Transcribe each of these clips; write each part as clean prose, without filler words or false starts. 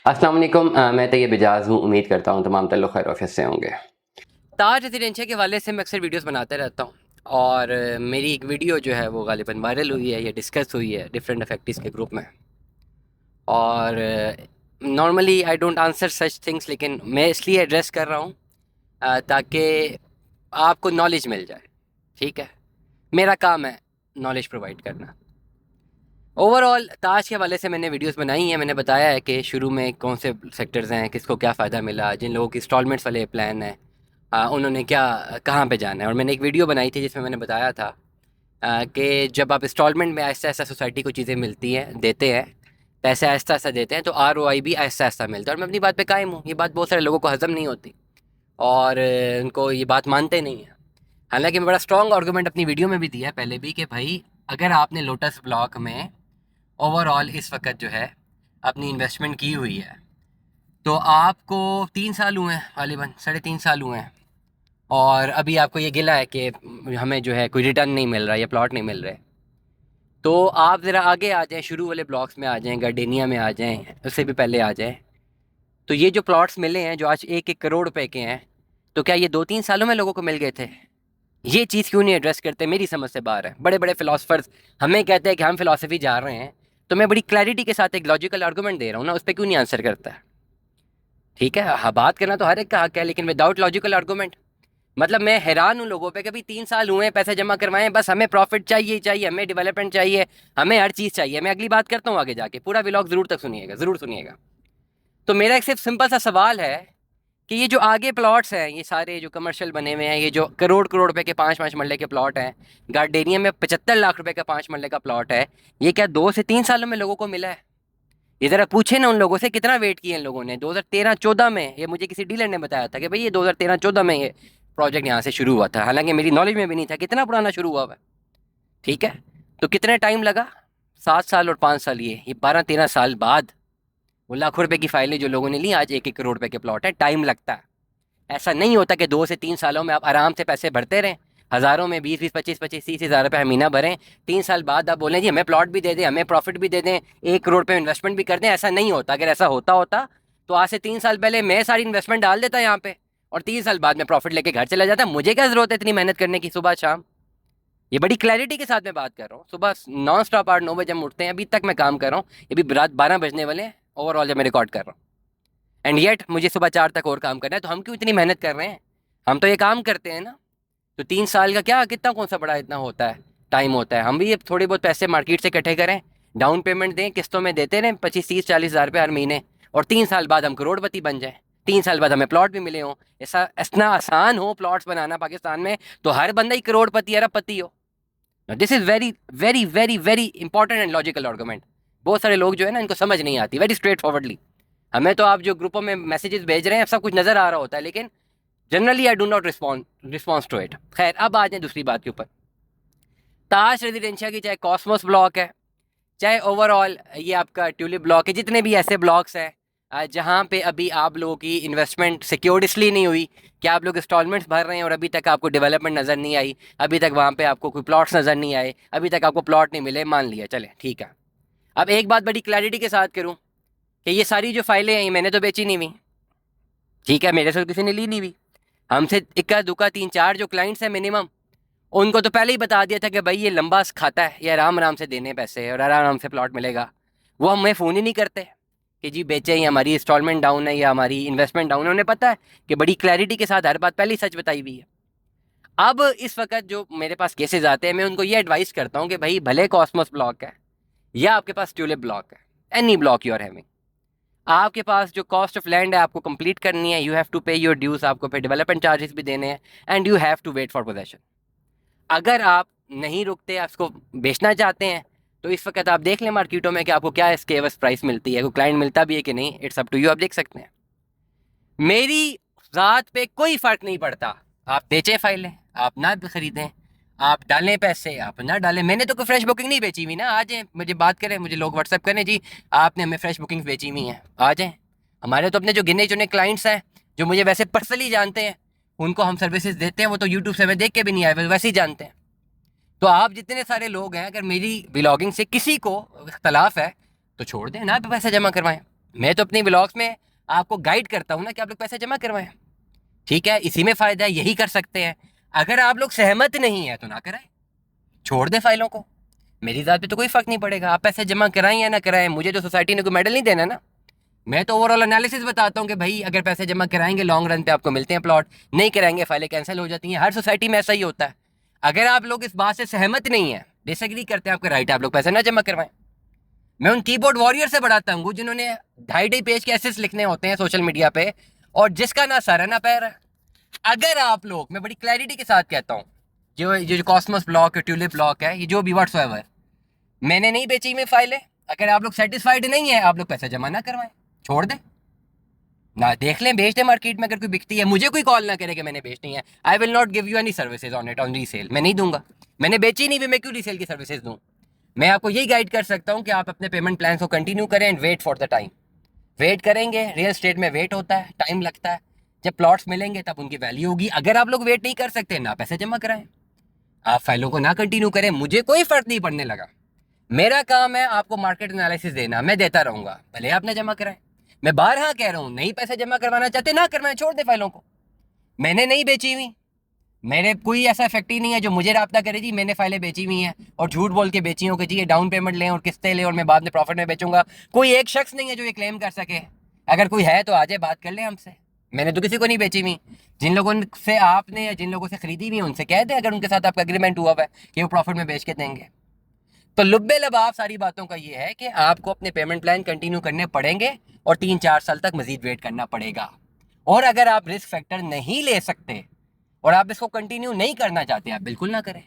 अस्सलाम वालेकुम। मैं तैयब इजाज़ हूँ। उम्मीद करता हूँ तमाम ताल्लुक़ खैर ऑफ़िस से होंगे। ताज रेजिडेंशिया के हवाले से मैं अक्सर वीडियोस बनाते रहता हूँ और मेरी एक वीडियो जो है वो गालिबन वायरल हुई है या डिस्कस हुई है डिफरेंट अफेक्टिस के ग्रुप में। और normally I don't answer such things, लेकिन मैं इसलिए एड्रेस कर रहा हूँ ताकि आपको नॉलेज मिल जाए। ठीक है, मेरा काम है नॉलेज प्रोवाइड करना। ओवरऑल ताज के हवाले से मैंने वीडियोस बनाई हैं। मैंने बताया है कि शुरू में कौन से सेक्टर्स हैं, किसको क्या फ़ायदा मिला, जिन लोगों की इंस्टॉलमेंट्स वाले प्लान है उन्होंने क्या कहाँ पे जाना है। और मैंने एक वीडियो बनाई थी जिसमें मैंने बताया था कि जब आप इंस्टॉलमेंट में आहिस्ता आहिस्ता सोसाइटी को चीज़ें मिलती हैं, देते हैं, पैसे आहिस्ता आहिस्ता देते हैं, तो ROI भी आहिस्ता आहिस्ता मिलता है। और मैं अपनी बात पे कायम हूँ। ये बात बहुत सारे लोगों को हज़म नहीं होती और उनको ये बात मानते नहीं हैं। हालांकि मैं बड़ा स्ट्रॉन्ग आर्गूमेंट अपनी वीडियो में भी दिया है पहले भी कि भाई अगर आपने लोटस ब्लॉक में ओवरऑल इस वक्त जो है अपनी इन्वेस्टमेंट की हुई है, तो आपको 3 साल हुए हैं, गालिबन 3.5 साल हुए हैं, और अभी आपको ये गिला है कि हमें जो है कोई रिटर्न नहीं मिल रहा या प्लॉट नहीं मिल रहे, तो आप ज़रा आगे आ जाएं, शुरू वाले ब्लॉक्स में आ जाएं, गार्डेनिया में आ जाएं, उससे भी पहले आ जाएं। तो ये जो प्लॉट्स मिले हैं जो आज 1-1 करोड़ रुपए के हैं, तो क्या ये 2-3 सालों में लोगों को मिल गए थे? ये चीज़ क्यों नहीं एड्रेस करते, मेरी समझ से बाहर है। बड़े बड़े फिलोसफर्स हमें कहते हैं कि हम फिलोसफी जा रहे हैं, तो मैं बड़ी क्लैरिटी के साथ एक लॉजिकल आर्गूमेंट दे रहा हूँ ना, उस पर क्यों नहीं आंसर करता है? ठीक है, हाँ, बात करना तो हर एक का हक है, लेकिन विदाउट लॉजिकल आर्गूमेंट। मतलब मैं हैरान हूँ लोगों पे कि भाई 3 साल हुए हैं, पैसे जमा करवाएं, बस हमें प्रॉफिट चाहिए चाहिए, हमें डेवलपमेंट चाहिए, हमें हर चीज़ चाहिए। मैं अगली बात करता हूँ आगे जाके, पूरा व्लॉग ज़रूर तक सुनिएगा, ज़रूर सुनिएगा। तो मेरा एक सिर्फ सिंपल सा सवाल है कि ये जो आगे प्लॉट्स हैं, ये सारे जो कमर्शियल बने हुए हैं, ये जो करोड़ करोड़ रुपए के 5-5 मरले के प्लॉट हैं, गार्डेनिया में 75 लाख रुपए का 5 मरले का प्लॉट है, ये क्या 2 से 3 सालों में लोगों को मिला है? ये ज़रा पूछे ना उन लोगों से, कितना वेट किया इन लोगों ने। 2013-14 में ये मुझे किसी डीलर ने बताया था कि भाई ये 2013-14 में ये प्रोजेक्ट यहाँ से शुरू हुआ था, हालांकि मेरी नॉलेज में भी नहीं था कितना पुराना शुरू हुआ है। ठीक है, तो कितने टाइम लगा? 7 साल और 5 साल, ये 12-13 साल बाद वो लाखों रुपए की फाइलें जो लोगों ने ली, आज 1-1 करोड़ रुपए के प्लॉट है। टाइम लगता है, ऐसा नहीं होता कि 2 से 3 सालों में आप आराम से पैसे भरते रहें, हज़ारों में 20-20, 25-25, 30 हज़ार रुपये महीना भरें, 3 साल बाद आप बोलें जी हमें प्लॉट भी दे दें, हमें प्रॉफिट भी दे दें, 1 करोड़ पे इन्वेस्टमेंट भी कर दें। ऐसा नहीं होता। अगर ऐसा होता होता तो आज से 3 साल पहले मैं सारी इन्वेस्टमेंट डाल देता यहाँ पे और 3 साल बाद में प्रॉफिट लेके घर चला जाता। मुझे क्या ज़रूरत है इतनी मेहनत करने की सुबह शाम? ये बड़ी क्लैरिटी के साथ मैं बात कर रहा हूँ। सुबह नॉन स्टॉप 8-9 बजे हम उठते हैं, अभी तक मैं काम कर रहा हूँ, ये भी रात 12 बजने वाले हैं ओवरऑल जब मैं रिकॉर्ड कर रहा हूँ। एंड येट मुझे सुबह 4 तक और काम करना है, तो हम क्यों इतनी मेहनत कर रहे हैं? हम तो ये काम करते हैं ना। तो 3 साल का क्या, कितना कौन सा बड़ा इतना होता है, टाइम होता है। हम भी ये थोड़े बहुत पैसे मार्केट से इकट्ठे करें, डाउन पेमेंट दें, किस्तों में देते रहें 25-30-40 हज़ार रुपये हर महीने, और 3 साल बाद हम करोड़पति बन जाएं। 3 साल बाद हमें प्लॉट भी मिले हों। ऐसा इतना आसान हो प्लॉट्स बनाना पाकिस्तान में, तो हर बंदा ही करोड़पति अरबपति हो। This is very very very very important and logical argument. बहुत सारे लोग जो है ना, इनको समझ नहीं आती वेरी स्ट्रेट फॉरवर्डली। हमें तो आप जो ग्रुपों में मैसेजेस भेज रहे हैं सब कुछ नज़र आ रहा होता है, लेकिन generally I do not response to it. खैर, अब आ जाए दूसरी बात के ऊपर। ताज रेजिडेंशिया की चाहे कॉस्मोस ब्लॉक है, चाहे ओवरऑल ये आपका ट्यूलिप ब्लॉक है, जितने भी ऐसे ब्लॉक्स हैं जहाँ पे अभी आप लोगों की इन्वेस्टमेंट सिक्योर्ड इसलिए नहीं हुई कि आप लोग इंस्टॉलमेंट्स भर रहे हैं और अभी तक आपको डेवलपमेंट नज़र नहीं आई, अभी तक वहाँ पे आपको कोई प्लॉट्स नज़र नहीं आए, अभी तक आपको प्लॉट नहीं मिले, मान लिया चले ठीक है। अब एक बात बड़ी क्लैरिटी के साथ करूँ कि ये सारी जो फाइलें हैं ये मैंने तो बेची नहीं हुई। ठीक है, मेरे से तो किसी ने ली नहीं हुई। हमसे इक्का दुक्का 3-4 जो क्लाइंट्स हैं मिनिमम, उनको तो पहले ही बता दिया था कि भाई ये लंबा खाता है, ये आराम आराम से देने पैसे और आराम आराम से प्लॉट मिलेगा। वो हमें फ़ोन ही नहीं करते कि जी बेचें, या हमारी इंस्टॉलमेंट डाउन है या हमारी इन्वेस्टमेंट डाउन है। उन्हें पता है कि बड़ी क्लैरिटी के साथ हर बात पहले ही सच बताई हुई है। अब इस वक्त जो मेरे पास केसेस आते हैं, मैं उनको ये एडवाइस करता हूँ कि भाई भले कॉस्मोस ब्लॉक है या आपके पास ट्यूलिप ब्लॉक है, any block you are having, आपके पास जो कॉस्ट ऑफ लैंड है आपको कंप्लीट करनी है, you have to pay your dues, आपको फिर डेवलपमेंट चार्जेस भी देने हैं, and you have to wait for possession. अगर आप नहीं रुकते, आप इसको बेचना चाहते हैं, तो इस वक्त आप देख लें मार्केटों में कि आपको क्या इसके एवज प्राइस मिलती है, कोई क्लाइंट मिलता भी है कि नहीं, इट्स अप टू यू, आप देख सकते हैं। मेरी ज़ात पे कोई फ़र्क नहीं पड़ता, आप बेचें फाइलें, आप ना खरीदें, आप डालें पैसे, आप ना डालें। मैंने तो कोई फ्रेश बुकिंग नहीं बेची हुई ना। आ जाएँ, मुझे बात करें, मुझे लोग व्हाट्सअप करें जी आपने हमें फ्रेश बुकिंग्स बेची हुई हैं, आ जाएँ। हमारे तो अपने जो गिने चुने क्लाइंट्स हैं जो मुझे वैसे पर्सनली जानते हैं, उनको हम सर्विसेज देते हैं, वो तो यूट्यूब से हमें देख के भी नहीं आए, वैसे ही जानते हैं। तो आप जितने सारे लोग हैं, अगर मेरी ब्लॉगिंग से किसी को इख्तलाफ है तो छोड़ दें ना, पैसा जमा करवाएं। मैं तो अपने व्लॉग्स में आपको गाइड करता हूँ ना कि आप लोग पैसे जमा करवाएं। ठीक है, इसी में फ़ायदा है, यही कर सकते हैं। अगर आप लोग सहमत नहीं है तो ना कराएं, छोड़ दें फाइलों को। मेरी ज़ात पे तो कोई फ़र्क नहीं पड़ेगा, आप पैसे जमा कराएं या ना कराएं, मुझे तो सोसाइटी ने कोई मेडल नहीं देना ना। मैं तो ओवरऑल एनालिसिस बताता हूँ कि भाई अगर पैसे जमा कराएंगे लॉन्ग रन पे आपको मिलते हैं प्लॉट, नहीं कराएंगे फाइलें कैंसिल हो जाती हैं। हर सोसाइटी में ऐसा ही होता है। अगर आप लोग इस बात से सहमत नहीं है, डिसएग्री करते हैं, आपका राइट है, आप लोग पैसे ना जमा करवाएं। मैं उन कीबोर्ड वॉरियर से बढ़ाता हूँ जिन्होंने 2.5 पेज के एसेस लिखने होते हैं सोशल मीडिया पे, और जिसका ना सर है ना पैर है। अगर आप लोग, मैं बड़ी क्लैरिटी के साथ कहता हूँ, जो कॉस्मोस ब्लॉक है, ट्यूलिप ब्लॉक है, ये जो भी व्हाट्सएवर, मैंने नहीं बेची में फाइलें। अगर आप लोग सेटिस्फाइड नहीं है, आप लोग पैसा जमा ना करवाएं, छोड़ दें ना, देख लें, बेच दें मार्केट में। अगर कोई बिकती है, मुझे कोई कॉल ना करे कि मैंने बेचनी है। I will not give you any services on it, on resale. मैं नहीं दूंगा, मैंने बेची नहीं भी, मैं क्यों रीसेल की सर्विसेज दूं। मैं आपको यही गाइड कर सकता हूं कि आप अपने पेमेंट प्लान को कंटिन्यू करें and wait for the time. Wait करेंगे, रियल स्टेट में वेट होता है, टाइम लगता है। जब प्लॉट्स मिलेंगे तब उनकी वैल्यू होगी। अगर आप लोग वेट नहीं कर सकते, ना पैसे जमा कराएं, आप फाइलों को ना कंटिन्यू करें, मुझे कोई फर्क नहीं पड़ने लगा। मेरा काम है आपको मार्केट एनालिसिस देना, मैं देता रहूंगा, भले आप ना जमा कराएं। मैं बार हाँ कह रहा हूँ, नहीं पैसे जमा करवाना चाहते ना करवाएं, छोड़ दे फाइलों को। मैंने नहीं बेची हुई, मेरे कोई ऐसा इफेक्ट ही नहीं है जो मुझे राब्ता करे जी मैंने फाइलें बेची हुई हैं और झूठ बोल के बेची हो कि जी ये डाउन पेमेंट लें और किस्तें लें और मैं बाद में प्रॉफिट में बेचूंगा। कोई एक शख्स नहीं है जो ये क्लेम कर सके। अगर कोई है तो आ जाए, बात कर लें हमसे। मैंने तो किसी को नहीं बेची हुई। जिन लोगों से आपने या जिन लोगों से खरीदी हुई उनसे कह दें, अगर उनके साथ आपका एग्रीमेंट हुआ है कि वो प्रॉफिट में बेच के देंगे। तो लुब्बे लबाब सारी बातों का ये है कि आपको अपने पेमेंट प्लान कंटिन्यू करने पड़ेंगे और 3-4 साल तक मजीद वेट करना पड़ेगा। और अगर आप रिस्क फैक्टर नहीं ले सकते और आप इसको कंटिन्यू नहीं करना चाहते, आप बिल्कुल ना करें।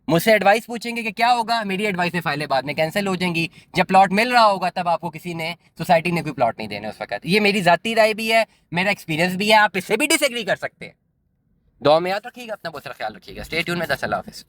मुझसे एडवाइस पूछेंगे कि क्या होगा, मेरी एडवाइस से फाइलें बाद में कैंसिल हो जाएंगी। जब प्लॉट मिल रहा होगा तब आपको किसी ने, सोसाइटी ने कोई प्लॉट नहीं देने उस वक्त। ये मेरी जाती राय भी है, मेरा एक्सपीरियंस भी है, आप इससे भी डिसएग्री कर सकते हैं। दुआ में याद रखिएगा, अपना बहुत सारा ख्याल रखिएगा। स्टे ट्यून में, अल्लाह हाफिज़।